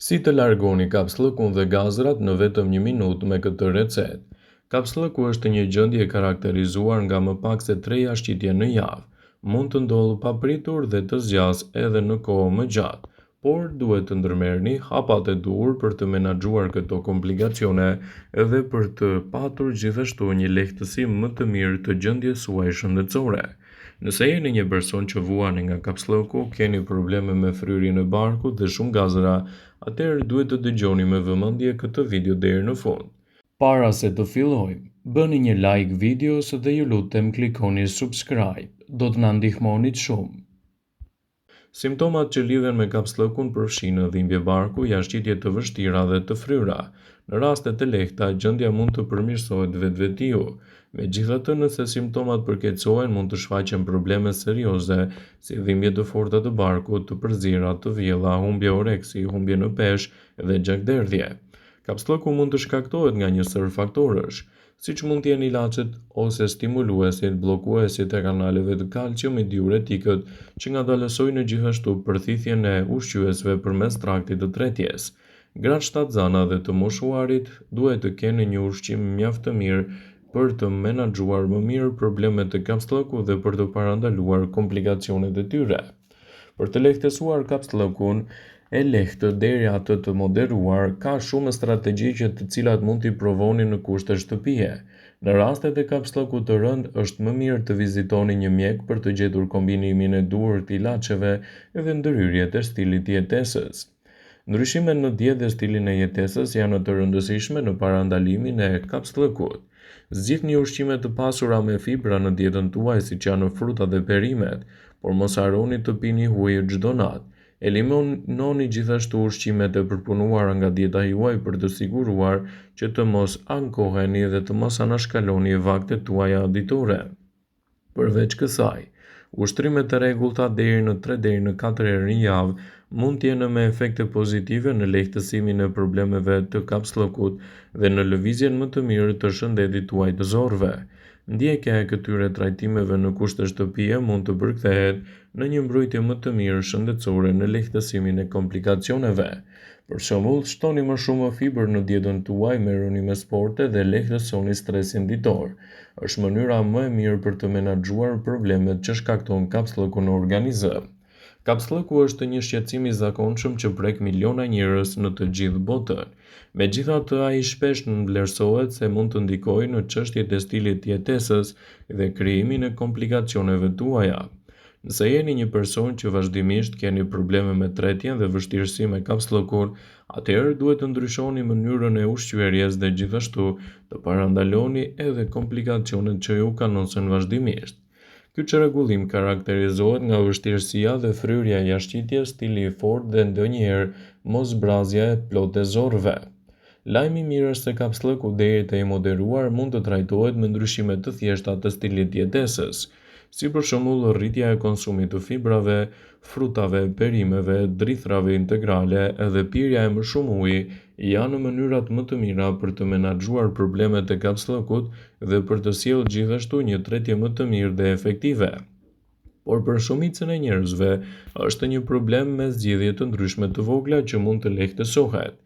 Si të largoni kapslëkun dhe gazrat në vetëm 1 minutë me këtë recetë. Kapslëku është një gjendje karakterizuar nga më pak se 3 jashtëqitje në javë. Mund të ndodhë papritur dhe të zgjas edhe në kohë më gjatë, por duhet të ndërmerrni hapat e duhur për të menaxhuar këto komplikacione edhe për të patur gjithashtu një lehtësi më të mirë të gjendjes suaj shëndetësore. Nëse jeni një person që vuani nga kapslëku, keni probleme me fryrjen e barkut dhe shumë gazra, atëherë duhet të dëgjoni me vëmendje këtë video deri në fund. Para se të fillojmë, bëni një like videos dhe ju lutem klikoni subscribe, do të na ndihmonit shumë. Simptomat që lidhen me kapslëkun përfshin dhimbje barku, jashtëqitje të vështira dhe të fryra. Në raste të lehta, gjendja mund të përmirësohet vetvetiu. Megjithatë, nëse simptomat përkeqësohen, mund të shfaqen probleme serioze, si dhimbje të forta të barkut, të përzira, të vjella, humbje oreksi, humbje në peshë dhe gjakderdhje. Kapslëku mund të shkaktohet nga një sër faktorësh, siç mund të jenë ilaçet ose stimuluesit, bllokuesit e kanaleve të kalciumit diuretikët, që ngadalësojnë gjithashtu përthithjen e ushqyesve përmes traktit të tretjes. Gratë shtatzana dhe të moshuarit duhet të kenë një ushqim mjaft të mirë për të menaxhuar më mirë problemet e kapslëkut dhe për të parandaluar komplikacionet e tyre. Për të lehtësuar kapslëkun e lehtë deri atë të moderuar, ka shumë strategji të cilat mund t'i provoni në kushte shtëpie. Në rastet e kapslëkut të rënd, është më mirë të vizitoni një mjek për të gjetur kombinimin e duhur të ilaçeve dhe ndërhyrjet e stilit të jetesës. Ndryshimet në dietë dhe stilin e jetesës janë të rëndësishme në parandalimin e kapslëkut. Zgjidhni ushqime të pasura me fibra në dietën tuaj, siç janë frutat dhe perimet, por mos harroni të pini ujë çdo natë. Eliminoni gjithashtu ushqimet e përpunuara nga dieta juaj për të siguruar që të mos ankoheni dhe të mos anashkaloni vaktet tuaja ditore. Përveç kësaj, ushtrimet e rregullta deri në 3 deri në 4 herë në javë mund të jenë me efekte pozitive në lehtësimin e problemeve të kapslëkut dhe në lëvizjen më të mirë të shëndetit tuaj të zorëve. Ndjekja e këtyre trajtimeve në kushte shtëpie mund të përkthehet në një mbrojtje më të mirë shëndetësore në lehtësimin e komplikacioneve. Për shembull, shtoni më shumë fibër në dietën tuaj, merruni me sporte dhe lehtësoni stresin ditor. Është mënyra më e mirë për të menaxhuar problemet që shkakton kapslëku në organizëm. Kapslëku është një shqetësim i zakonshëm që prek miliona njerëz në të gjithë botën. Megjithatë, ai shpesh vlerësohet se mund të ndikojë në çështjet e stilit të jetesës dhe krijimin e komplikacioneve tuaja. Nëse jeni një person që vazhdimisht keni probleme me tretjen dhe vështirësi me kapslëkun, atëherë duhet të ndryshoni mënyrën e ushqyerjes dhe gjithashtu të parandaloni edhe komplikacionet që ju kanosen vazhdimisht. Ky çrregullim karakterizohet nga vështirësia dhe fryrja e jashtëqitjes, stili i fortë dhe ndonjëherë mosbrazja e plotë e zorëve. Lajmi i mirë është se kapslëku deri te i moderuar mund të trajtohet me ndryshime të thjeshta të stilit të jetesës, si për shembull rritja e konsumit të fibrave, frutave, perimeve, drithrave integrale edhe pirja e më shumë uji janë mënyrat më të mira për të menaxhuar problemet e kapslëkut dhe për të sjellë gjithashtu një tretje më të mirë dhe efektive. Por për shumicën e njerëzve është një problem me zgjidhje të ndryshme të vogla që mund të lehtësohet.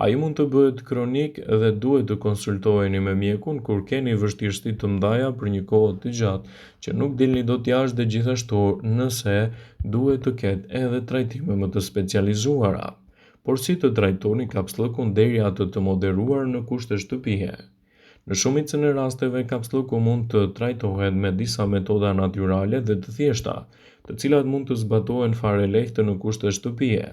Ai mund të bëhet kronik dhe duhet të konsultoheni me mjekun kur keni vështirësi të mëdha për një kohë të gjatë që nuk dilni dot jashtë dhe gjithashtu nëse duhet të ketë edhe trajtime më të specializuara. Por si të trajtoni kapslëkun deri atë të moderuar në kushte shtëpie? Në shumicën e rasteve, kapslëku mund të trajtohet me disa metoda natyrale dhe të thjeshta, të cilat mund të zbatohen fare lehtë në kushte shtëpie.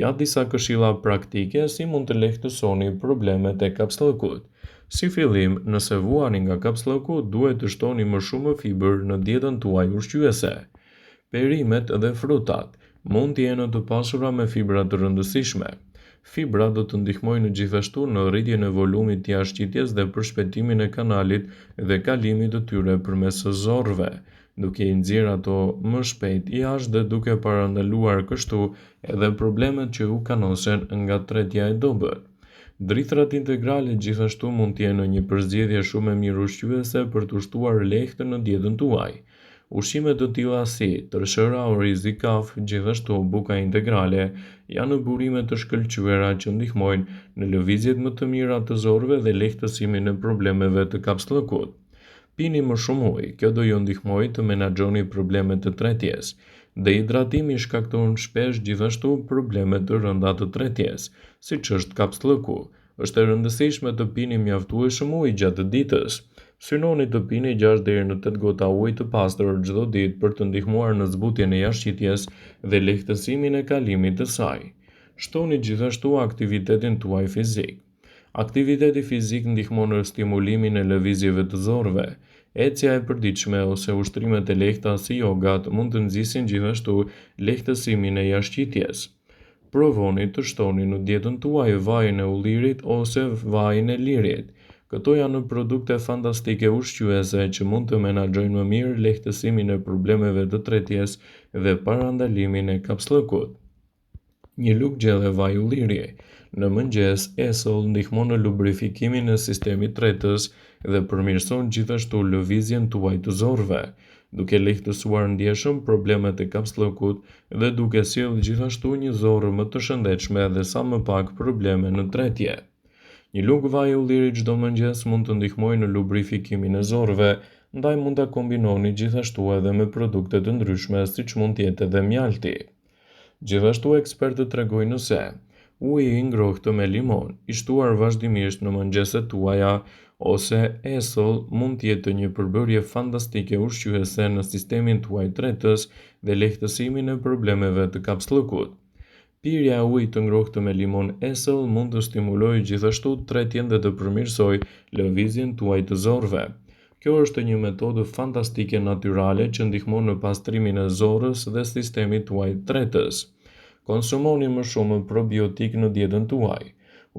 Ja disa këshilla praktike si mund të lehtësoni problemet e kapslëkut. Si fillim, nëse vuani nga kapslëku, duhet të shtoni më shumë fibër në dietën tuaj ushqyese. Perimet dhe frutat mund të jenë të pasura me fibra të rëndësishme. Fibra do të ndihmojnë gjithashtu në rritjen e volumit të jashtëqitjes dhe përshpejtimin e kanalit dhe kalimit të tyre përmes zorëve, duke i nxjerrë ato më shpejt jashtë dhe duke parandaluar kështu edhe problemet që u kanosen nga tretja e dobët. Drithrat integrale gjithashtu mund të jenë një përzgjedhje shumë e mirë ushqyese për të ushtuar lehtë në dietën tuaj. Ushqime të tilla si tërshëra, orizi, kafë, gjithashtu buka integrale, janë burime të shkëlqyera që ndihmojnë në lëvizjet më të mira të zorëve dhe lehtësimin e problemeve të kapsllëkut. Pini më shumë ujë, kjo do ju ndihmojë të menaxhoni problemet të tretjes. Dehidratimi shkakton shpesh gjithashtu probleme të rënda të tretjes, siç është kapsllëku. Është e rëndësishme të pini mjaftueshëm ujë gjatë ditës. Synoni të pini 6 deri në 8 gota ujë të pastër çdo ditë për të ndihmuar në zbutjen e jashtëqitjes dhe lehtësimin e kalimit të saj. Shtoni gjithashtu aktivitetin tuaj fizik. Aktiviteti fizik ndihmon në stimulimin e lëvizjeve të zorëve. Ecja e përditshme ose ushtrimet e lehta si jogat mund të nxisin gjithashtu lehtësimin e jashtëqitjes. Provoni të shtoni në dietën tuaj vajin e ullirit ose vajin e lirit. Këto janë produkte fantastike ushqyese që mund të menaxhojnë më mirë lehtësimin e problemeve të tretjes dhe parandalimin e kapsllëkut. Një lugë gjelle vaj ulliri në mëngjes esoll ndihmon në lubrifikimin e sistemit tretës dhe përmirëson gjithashtu lëvizjen tuaj të zorëve, duke lehtësuar ndjeshëm problemet e kapsllëkut dhe duke sjellë gjithashtu një zorë më të shëndetshme dhe sa më pak probleme në tretje. Një lugë vaj ulliri çdo mëngjes mund të ndihmojë në lubrifikimin e zorëve, ndaj mund ta kombinoni gjithashtu edhe me produkte të ndryshme siç mund të jetë edhe mjalti. Gjithashtu ekspertët tregojnë se uji i ngrohtë me limon, i shtuar vazhdimisht në mëngjeset tuaja ose esoll mund të jetë një përbërje fantastike ushqyese në sistemin tuaj tretës dhe lehtësimin e problemeve të kapsllëkut. Pirja e ujit të ngrohtë me limon esoll mund të stimulojë gjithashtu tretjen dhe të përmirësojë lëvizjen tuaj të zorëve. Kjo është një metodë fantastike natyrale që ndihmon në pastrimin e zorës dhe sistemit tuaj tretës. Konsumoni më shumë probiotik në dietën tuaj.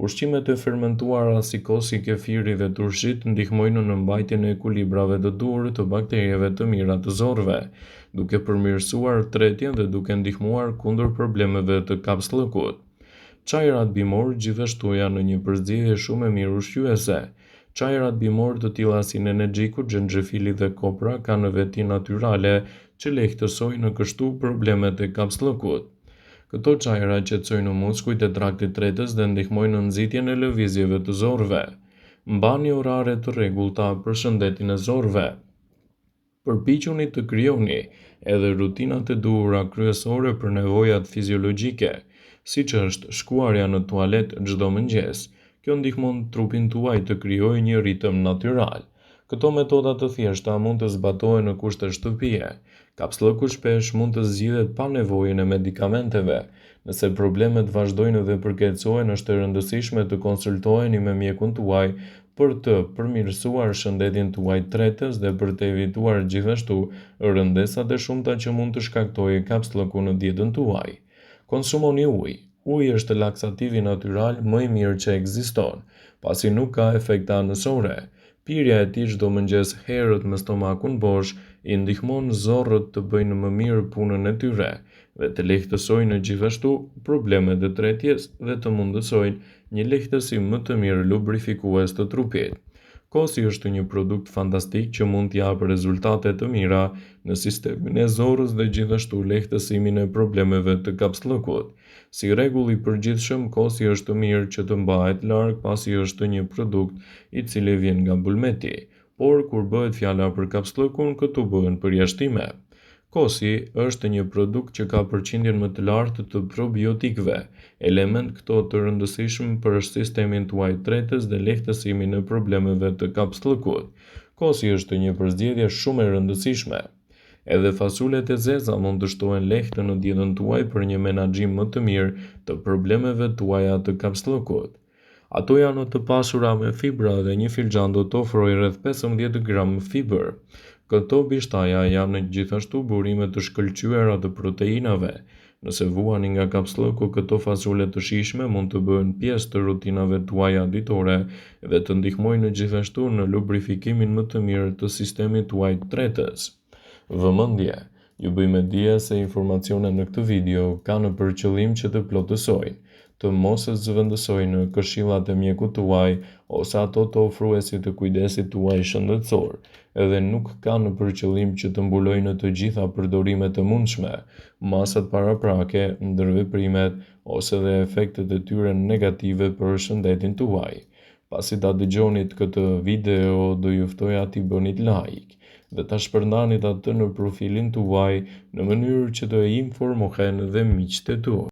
Ushqimet e fermentuara si kosi, kefiri dhe turshit ndihmojnë në mbajtjen e ekuilibrave të duhur të bakterieve të mira të zorëve, duke përmirësuar tretjen dhe duke ndihmuar kundër problemeve të kapsllëkut. Çajrat bimor gjithashtu janë një përzgjedhje shumë e mirë ushqyese. Çajrat bimor të tilla si nenergjiku, xhenxhefili dhe kopra kanë veti natyrale që lehtësojnë kështu problemet e kapsllëkut. Këto çajra qetësojnë muskujt e traktit tretës dhe ndihmojnë në nxitjen e lëvizjeve të zorëve. Mbani orare të rregullta për shëndetin e zorëve. Përpiquni të krijoni edhe rutinat e duhura kryesore për nevojat fiziologjike, siç është shkuarja në tualet çdo mëngjes. Kjo ndihmon trupin tuaj të krijojë një ritëm natyral. Këto metoda të thjeshta mund të zbatohen në kushte shtëpie. Kapsllëku shpesh mund të zgjidhet pa nevojën e medikamenteve. Nëse problemet vazhdojnë dhe përkeqësohen, është e rëndësishme të konsultoheni me mjekun tuaj për të përmirësuar shëndetin tuaj tretës dhe për të evituar gjithashtu rëndesat e shumta që mund të shkaktojë kapsllëku në dietën tuaj. Konsumoni ujë. Uji është laksativi natyral më i mirë që ekziston, pasi nuk ka efekte anësore. Pirja e tij çdo mëngjes herët me stomakun bosh i ndihmon zorrët të bëjnë më mirë punën e tyre dhe të lehtësojnë gjithashtu problemet e tretjes dhe të mundësojnë një lehtësim më të mirë lubrifikues të trupit. Kosi është një produkt fantastik që mund të japë rezultate të mira në sistemin e zorrës dhe gjithashtu lehtësimin e problemeve të kapsllëkut. Si rregull i përgjithshëm, kosi është mirë që të mbahet larg pasi është një produkt i cili vjen nga bulmeti, por kur bëhet fjala për kapsllëkun, këtu bëhen përjashtime. Kosi është një produkt që ka përqindjen më të lartë të probiotikëve, element këto të rëndësishëm për sistemin tuaj tretës dhe lehtësimin e problemeve të kapsllëkut. Kosi është një përzgjedhje shumë e rëndësishme. Edhe fasulet e zeza mund të shtohen lehtë në dietën tuaj për një menaxhim më të mirë të problemeve tuaja të kapsllëkut. Ato janë të pasura me fibra dhe një filxhan do të ofrojë rreth 15 gram fibër. Këto bishtaja janë gjithashtu burime të shkëlqyera të proteinave. Nëse vuani nga kapsllëku, këto fasule të shijshme mund të bëhen pjesë të rutinave tuaja ditore dhe të ndihmojnë gjithashtu në lubrifikimin më të mirë të sistemit tuaj tretës. Vëmendje, ju bëjmë dije se informacionet në këtë video kanë për qëllim që të plotësojnë, të mos e zëvendësojnë në këshillat e mjekut tuaj ose ato të ofruesit të kujdesit tuaj shëndetësor, edhe nuk kanë për qëllim që të mbulojnë të gjitha përdorimet e mundshme, masat paraprake, ndërveprimet ose dhe efektet e tyre negative për shëndetin tuaj. Pasi ta dëgjonit këtë video, do ju ftoja t'i bënit like dhe ta shpërndanit atë në profilin tuaj në mënyrë që të informohen dhe miqtë e tuaj.